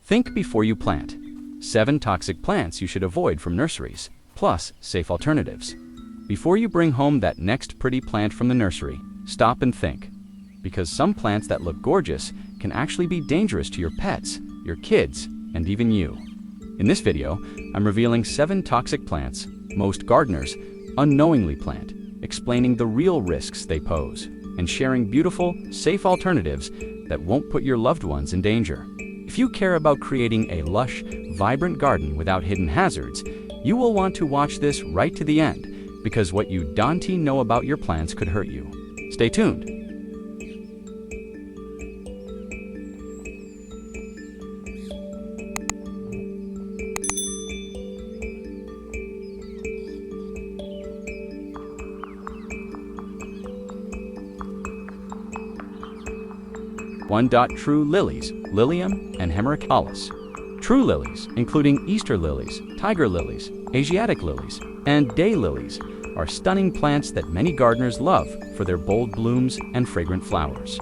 Think before you plant. 7 toxic plants you should avoid from nurseries, plus safe alternatives. Before you bring home that next pretty plant from the nursery, stop and think. Because some plants that look gorgeous can actually be dangerous to your pets, your kids, and even you. In this video, I'm revealing 7 toxic plants most gardeners unknowingly plant, explaining the real risks they pose, and sharing beautiful, safe alternatives that won't put your loved ones in danger. If you care about creating a lush, vibrant garden without hidden hazards, you will want to watch this right to the end, because what you don't know about your plants could hurt you. Stay tuned. True lilies, Lilium and Hemeracalis. True lilies, including Easter lilies, tiger lilies, Asiatic lilies, and day lilies, are stunning plants that many gardeners love for their bold blooms and fragrant flowers.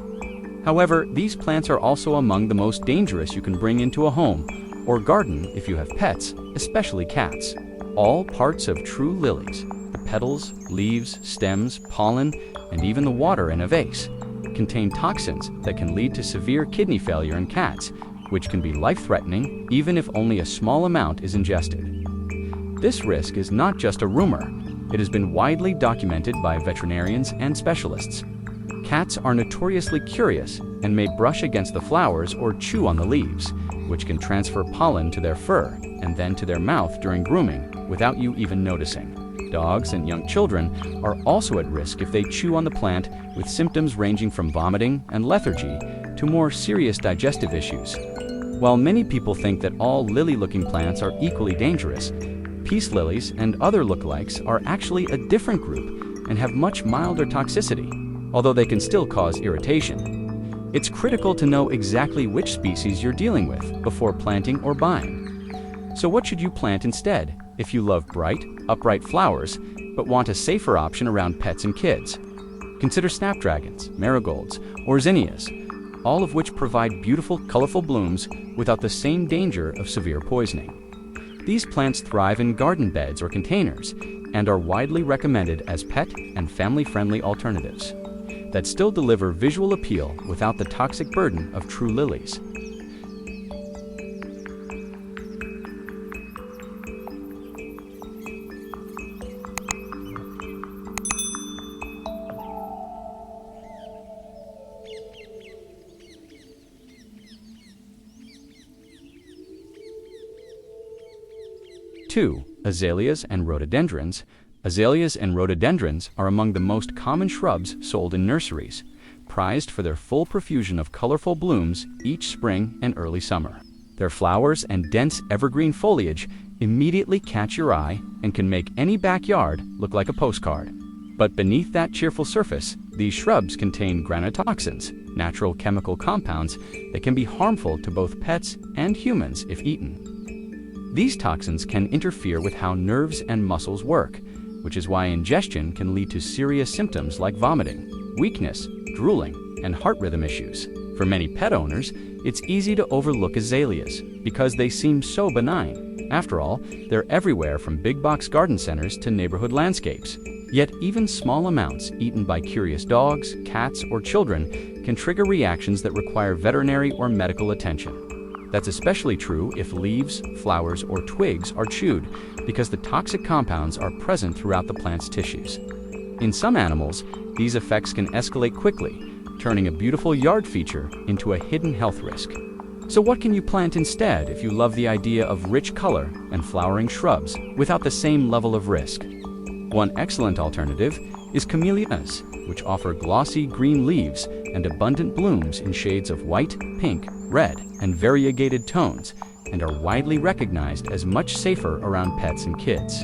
However, these plants are also among the most dangerous you can bring into a home or garden if you have pets, especially cats. All parts of true lilies, the petals, leaves, stems, pollen, and even the water in a vase, contain toxins that can lead to severe kidney failure in cats, which can be life-threatening even if only a small amount is ingested. This risk is not just a rumor. It has been widely documented by veterinarians and specialists. Cats are notoriously curious and may brush against the flowers or chew on the leaves, which can transfer pollen to their fur and then to their mouth during grooming without you even noticing. Dogs and young children are also at risk if they chew on the plant, with symptoms ranging from vomiting and lethargy to more serious digestive issues. While many people think that all lily-looking plants are equally dangerous, peace lilies and other lookalikes are actually a different group and have much milder toxicity, although they can still cause irritation. It's critical to know exactly which species you're dealing with before planting or buying. So what should you plant instead if you love bright, upright flowers but want a safer option around pets and kids? Consider snapdragons, marigolds, or zinnias, all of which provide beautiful, colorful blooms without the same danger of severe poisoning. These plants thrive in garden beds or containers and are widely recommended as pet and family-friendly alternatives that still deliver visual appeal without the toxic burden of true lilies. Two, azaleas and rhododendrons. Azaleas and rhododendrons are among the most common shrubs sold in nurseries, prized for their full profusion of colorful blooms each spring and early summer. Their flowers and dense evergreen foliage immediately catch your eye and can make any backyard look like a postcard. But beneath that cheerful surface, these shrubs contain granotoxins, natural chemical compounds that can be harmful to both pets and humans if eaten. These toxins can interfere with how nerves and muscles work, which is why ingestion can lead to serious symptoms like vomiting, weakness, drooling, and heart rhythm issues. For many pet owners, it's easy to overlook azaleas because they seem so benign. After all, they're everywhere from big box garden centers to neighborhood landscapes. Yet even small amounts eaten by curious dogs, cats, or children can trigger reactions that require veterinary or medical attention. That's especially true if leaves, flowers, or twigs are chewed, because the toxic compounds are present throughout the plant's tissues. In some animals, these effects can escalate quickly, turning a beautiful yard feature into a hidden health risk. So what can you plant instead if you love the idea of rich color and flowering shrubs without the same level of risk? One excellent alternative is camellias, which offer glossy green leaves and abundant blooms in shades of white, pink, red, and variegated tones, and are widely recognized as much safer around pets and kids.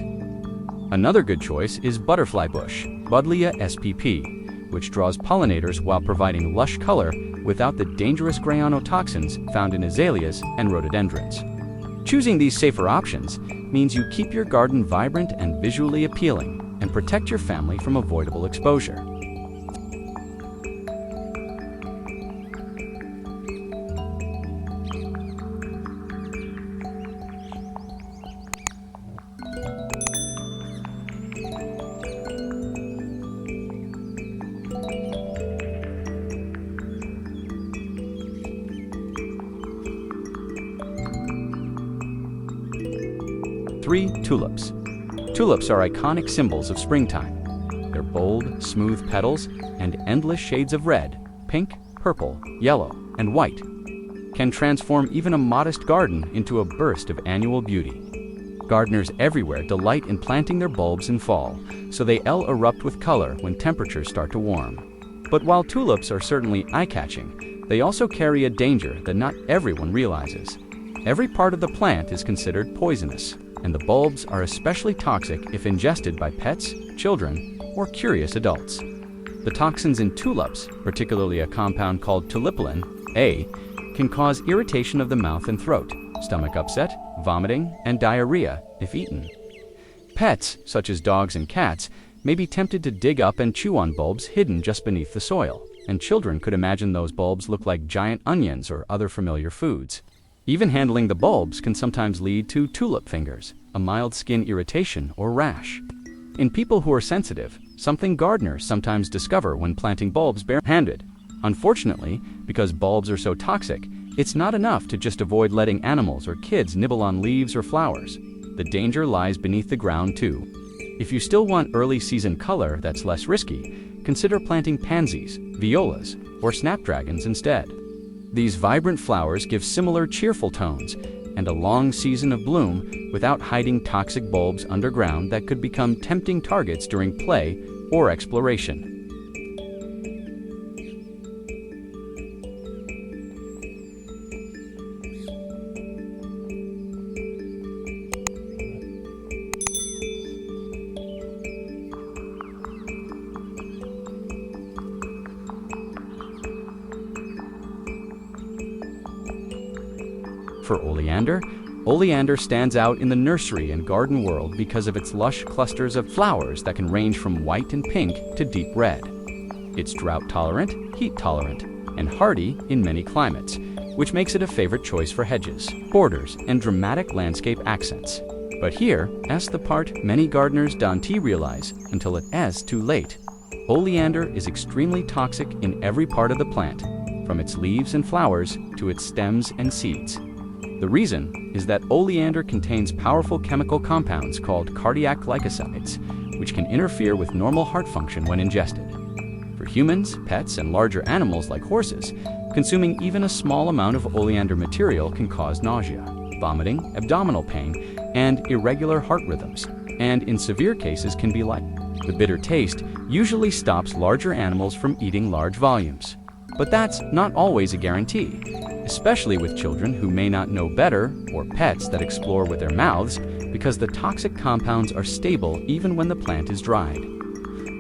Another good choice is butterfly bush, Buddleia spp, which draws pollinators while providing lush color without the dangerous granotoxins found in azaleas and rhododendrons. Choosing these safer options means you keep your garden vibrant and visually appealing, and protect your family from avoidable exposure. 3. Tulips. Tulips are iconic symbols of springtime. Their bold, smooth petals and endless shades of red, pink, purple, yellow, and white can transform even a modest garden into a burst of annual beauty. Gardeners everywhere delight in planting their bulbs in fall, so they erupt with color when temperatures start to warm. But while tulips are certainly eye-catching, they also carry a danger that not everyone realizes. Every part of the plant is considered poisonous, and the bulbs are especially toxic if ingested by pets, children, or curious adults. The toxins in tulips, particularly a compound called tulipalin A, can cause irritation of the mouth and throat, stomach upset, vomiting, and diarrhea if eaten. Pets, such as dogs and cats, may be tempted to dig up and chew on bulbs hidden just beneath the soil, and children could imagine those bulbs look like giant onions or other familiar foods. Even handling the bulbs can sometimes lead to tulip fingers, a mild skin irritation or rash. In people who are sensitive, something gardeners sometimes discover when planting bulbs barehanded. Unfortunately, because bulbs are so toxic, it's not enough to just avoid letting animals or kids nibble on leaves or flowers. The danger lies beneath the ground too. If you still want early season color that's less risky, consider planting pansies, violas, or snapdragons instead. These vibrant flowers give similar cheerful tones and a long season of bloom without hiding toxic bulbs underground that could become tempting targets during play or exploration. For oleander, oleander stands out in the nursery and garden world because of its lush clusters of flowers that can range from white and pink to deep red. It's drought-tolerant, heat-tolerant, and hardy in many climates, which makes it a favorite choice for hedges, borders, and dramatic landscape accents. But here, that's the part many gardeners don't realize until it is too late. Oleander is extremely toxic in every part of the plant, from its leaves and flowers to its stems and seeds. The reason is that oleander contains powerful chemical compounds called cardiac glycosides, which can interfere with normal heart function when ingested. For humans, pets, and larger animals like horses, consuming even a small amount of oleander material can cause nausea, vomiting, abdominal pain, and irregular heart rhythms, and in severe cases can be life. The bitter taste usually stops larger animals from eating large volumes. But that's not always a guarantee, especially with children who may not know better or pets that explore with their mouths, because the toxic compounds are stable even when the plant is dried.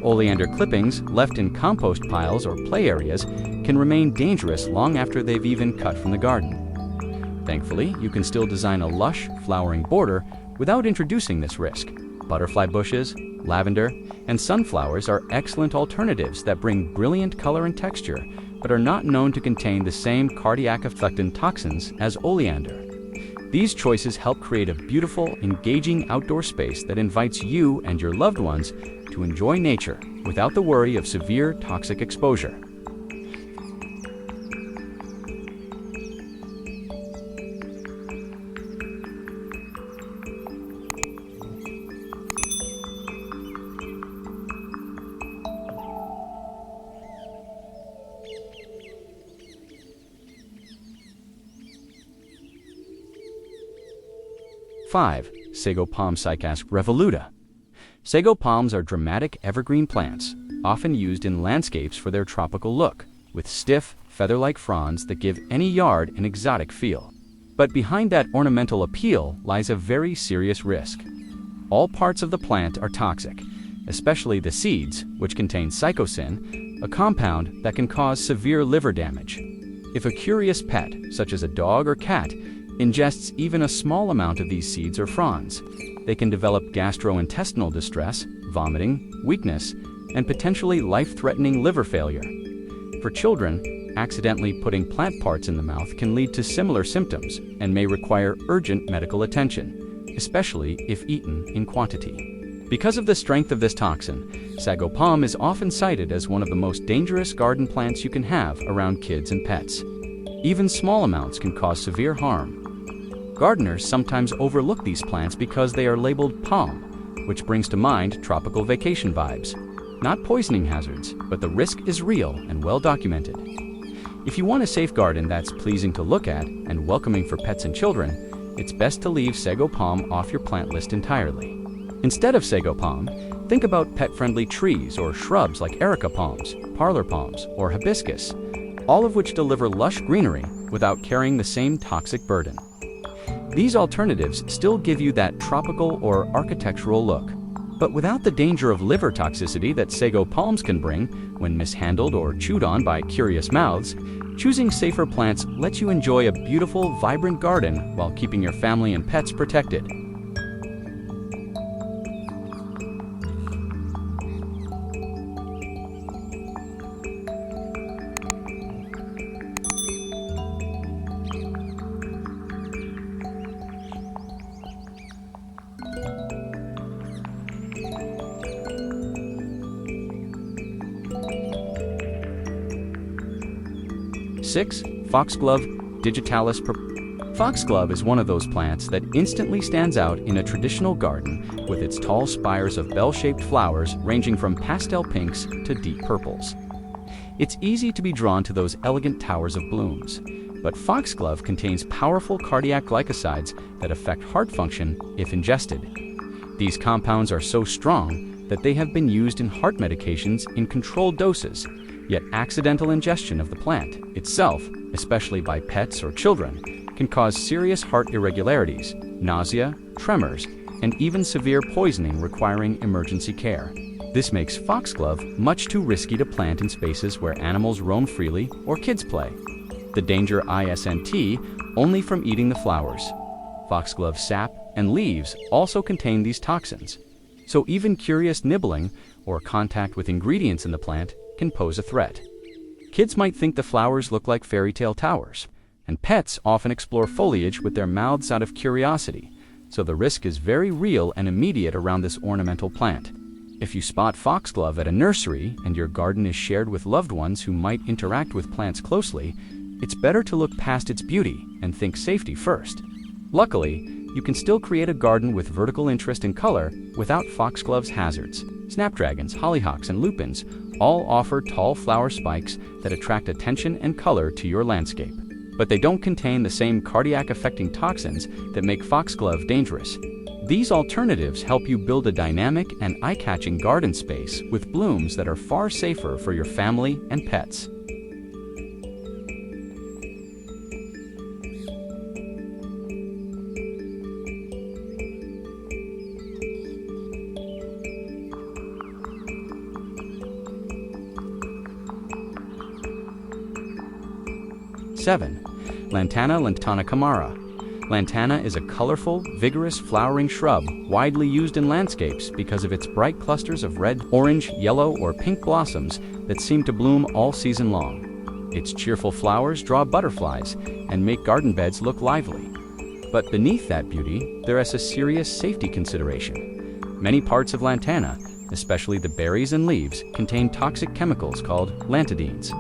Oleander clippings left in compost piles or play areas can remain dangerous long after they've even cut from the garden. Thankfully, you can still design a lush, flowering border without introducing this risk. Butterfly bushes, lavender, and sunflowers are excellent alternatives that bring brilliant color and texture, but are not known to contain the same cardiac affectant toxins as oleander. These choices help create a beautiful, engaging outdoor space that invites you and your loved ones to enjoy nature without the worry of severe toxic exposure. Five, Sago Palm Cycas revoluta. Sago palms are dramatic evergreen plants, often used in landscapes for their tropical look, with stiff, feather-like fronds that give any yard an exotic feel. But behind that ornamental appeal lies a very serious risk. All parts of the plant are toxic, especially the seeds, which contain psychocin, a compound that can cause severe liver damage. If a curious pet, such as a dog or cat, ingests even a small amount of these seeds or fronds, they can develop gastrointestinal distress, vomiting, weakness, and potentially life-threatening liver failure. For children, accidentally putting plant parts in the mouth can lead to similar symptoms and may require urgent medical attention, especially if eaten in quantity. Because of the strength of this toxin, sago palm is often cited as one of the most dangerous garden plants you can have around kids and pets. Even small amounts can cause severe harm. Gardeners sometimes overlook these plants because they are labeled palm, which brings to mind tropical vacation vibes. Not poisoning hazards, but the risk is real and well documented. If you want a safe garden that's pleasing to look at and welcoming for pets and children, it's best to leave sago palm off your plant list entirely. Instead of sago palm, think about pet-friendly trees or shrubs like erica palms, parlor palms, or hibiscus, all of which deliver lush greenery without carrying the same toxic burden. These alternatives still give you that tropical or architectural look, but without the danger of liver toxicity that sago palms can bring when mishandled or chewed on by curious mouths. Choosing SafeForPets lets you enjoy a beautiful, vibrant garden while keeping your family and pets protected. Six, Foxglove digitalis. Foxglove is one of those plants that instantly stands out in a traditional garden with its tall spires of bell-shaped flowers ranging from pastel pinks to deep purples. It's easy to be drawn to those elegant towers of blooms, but foxglove contains powerful cardiac glycosides that affect heart function if ingested. These compounds are so strong that they have been used in heart medications in controlled doses. Yet accidental ingestion of the plant itself, especially by pets or children, can cause serious heart irregularities, nausea, tremors, and even severe poisoning requiring emergency care. This makes foxglove much too risky to plant in spaces where animals roam freely or kids play. The danger isn't only from eating the flowers. Foxglove sap and leaves also contain these toxins, so even curious nibbling or contact with ingredients in the plant can pose a threat. Kids might think the flowers look like fairy tale towers, and pets often explore foliage with their mouths out of curiosity, so the risk is very real and immediate around this ornamental plant. If you spot foxglove at a nursery and your garden is shared with loved ones who might interact with plants closely, it's better to look past its beauty and think safety first. Luckily, you can still create a garden with vertical interest and color without foxglove's hazards. Snapdragons, hollyhocks, and lupins all offer tall flower spikes that attract attention and color to your landscape. But they don't contain the same cardiac-affecting toxins that make foxglove dangerous. These alternatives help you build a dynamic and eye-catching garden space with blooms that are far safer for your family and pets. Seven, Lantana camara. Lantana is a colorful, vigorous flowering shrub widely used in landscapes because of its bright clusters of red, orange, yellow, or pink blossoms that seem to bloom all season long. Its cheerful flowers draw butterflies and make garden beds look lively. But beneath that beauty, there is a serious safety consideration. Many parts of lantana, especially the berries and leaves, contain toxic chemicals called lantidines.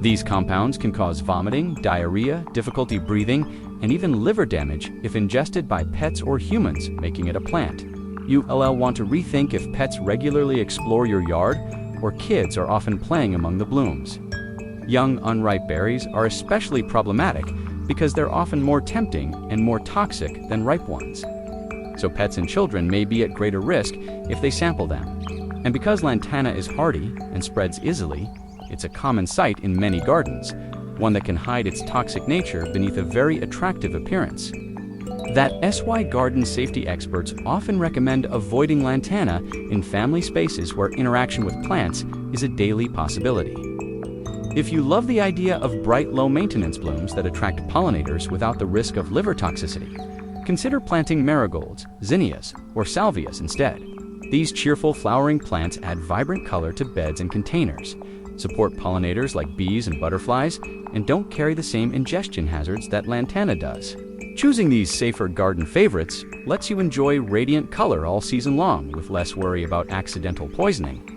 These compounds can cause vomiting, diarrhea, difficulty breathing, and even liver damage if ingested by pets or humans, making it a plant. You'll want to rethink if pets regularly explore your yard or kids are often playing among the blooms. Young, unripe berries are especially problematic because they're often more tempting and more toxic than ripe ones. So pets and children may be at greater risk if they sample them. And because lantana is hardy and spreads easily, it's a common sight in many gardens, one that can hide its toxic nature beneath a very attractive appearance. That's why garden safety experts often recommend avoiding lantana in family spaces where interaction with plants is a daily possibility. If you love the idea of bright, low-maintenance blooms that attract pollinators without the risk of liver toxicity, consider planting marigolds, zinnias, or salvias instead. These cheerful flowering plants add vibrant color to beds and containers, support pollinators like bees and butterflies, and don't carry the same ingestion hazards that lantana does. Choosing these safer garden favorites lets you enjoy radiant color all season long with less worry about accidental poisoning.